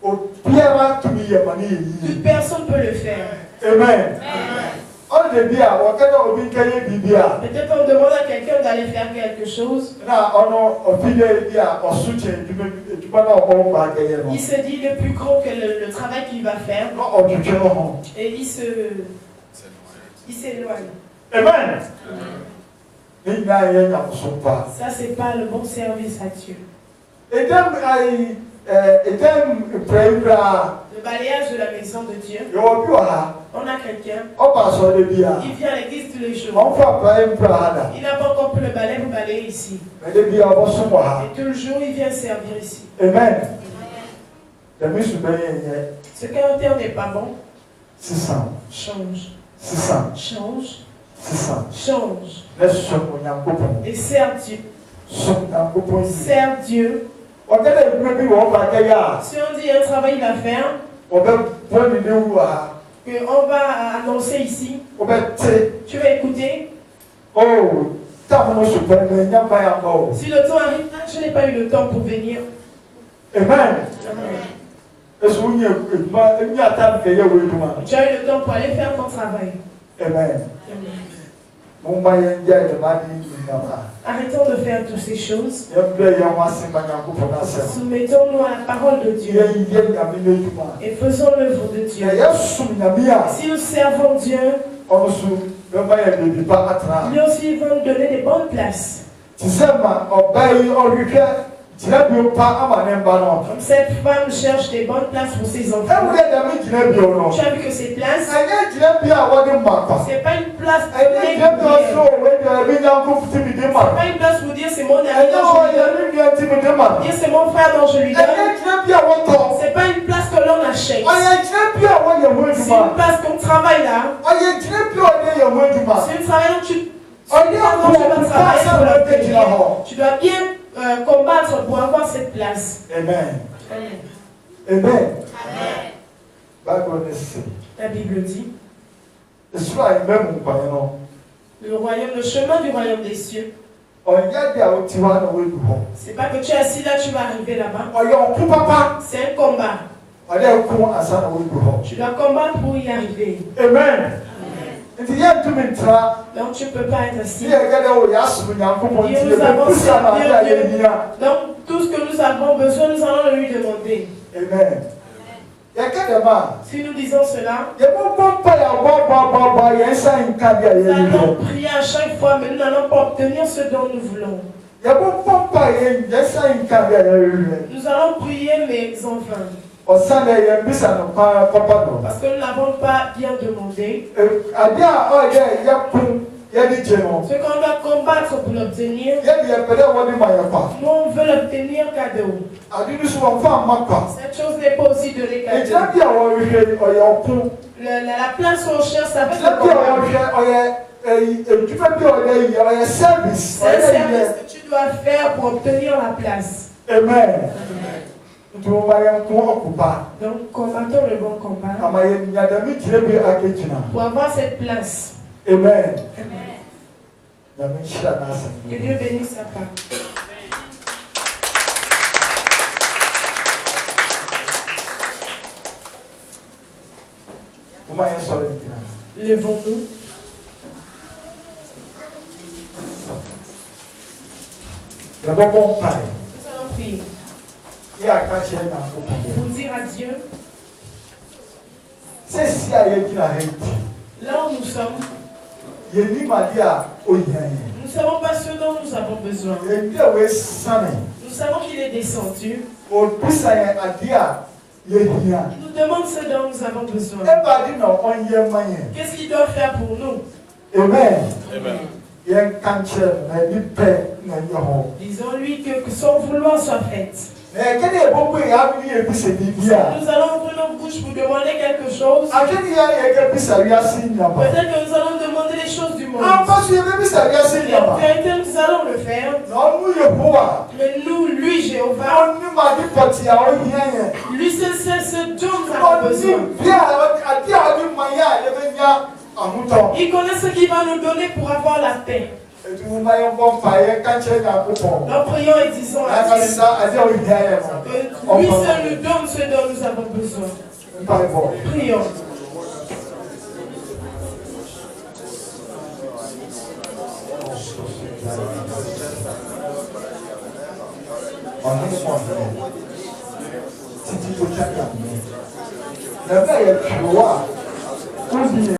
Toute personne peut le faire. Amen. Peut-être on demande à quelqu'un d'aller faire quelque chose. Il se dit le plus grand que le travail qu'il va faire. Et il s'éloigne. Amen. Ça, c'est pas le bon service à Dieu. Le balayage de la maison de Dieu. On a quelqu'un. Il vient à l'église tous les jours. Il n'a pas encore pris le balai pour balayer ici. Et tout le jour, il vient servir ici. Amen. Ce caractère n'est pas bon. Change. Change. Et sers Dieu. Sers Dieu. Si on dit un travail à faire, qu'on va annoncer ici, tu vas écouter. Si le temps arrive, je n'ai pas eu le temps pour venir. Amen. Tu as eu le temps pour aller faire ton travail. Amen. Arrêtons de faire toutes ces choses. Soumettons-nous à la parole de Dieu. Et faisons l'œuvre de Dieu. Si nous servons Dieu, lui aussi va nous donner des bonnes places. Comme cette femme cherche des bonnes places pour ses enfants. Tu as vu que ces places, c'est pas une place pour pas une place pour dire c'est mon ami dire c'est mon frère dont je lui donne. C'est pas une place que l'on achète. C'est une place qu'on travaille là. C'est une travail où tu dois bien combattre pour avoir cette place. Amen. Amen. La Bible dit le chemin du royaume des cieux. C'est pas que tu es assis là, tu vas arriver là-bas. C'est un combat. Tu dois combattre pour y arriver. Amen. Donc tu ne peux pas être assis. Donc tout ce que nous avons besoin, nous allons le lui demander. Amen. Si nous disons cela, nous allons prier à chaque fois, mais nous n'allons pas obtenir ce dont nous voulons. Nous allons prier, mais sans fin. Parce que nous n'avons pas bien demandé. Ce qu'on doit combattre pour l'obtenir, nous on veut l'obtenir cadeau. Cette chose n'est pas aussi donnée cadeau. La place qu'on cherche, ça va être c'est un service que tu dois faire pour obtenir la place. Amen. Donc combattons le bon combat pour avoir cette place. Amen. Que Dieu bénisse sa part. Levons-nous. Nous allons prier. Pour dire à Dieu, là où nous sommes, nous ne savons pas ce dont nous avons besoin. Nous savons qu'il est descendu. Il nous demande ce dont nous avons besoin. Qu'est-ce qu'il doit faire pour nous? Amen. Disons-lui que son vouloir soit fait. Nous allons ouvrir nos bouches pour demander quelque chose. Peut-être que nous allons demander les choses du monde. En vérité, nous allons le faire. Mais nous, lui, Jéhovah, lui, c'est ce dont nous avons besoin. Il connaît ce qu'il va nous donner pour avoir la paix. Nous prions et disons à Dieu que lui seul nous donne ce dont nous avons besoin. Prions.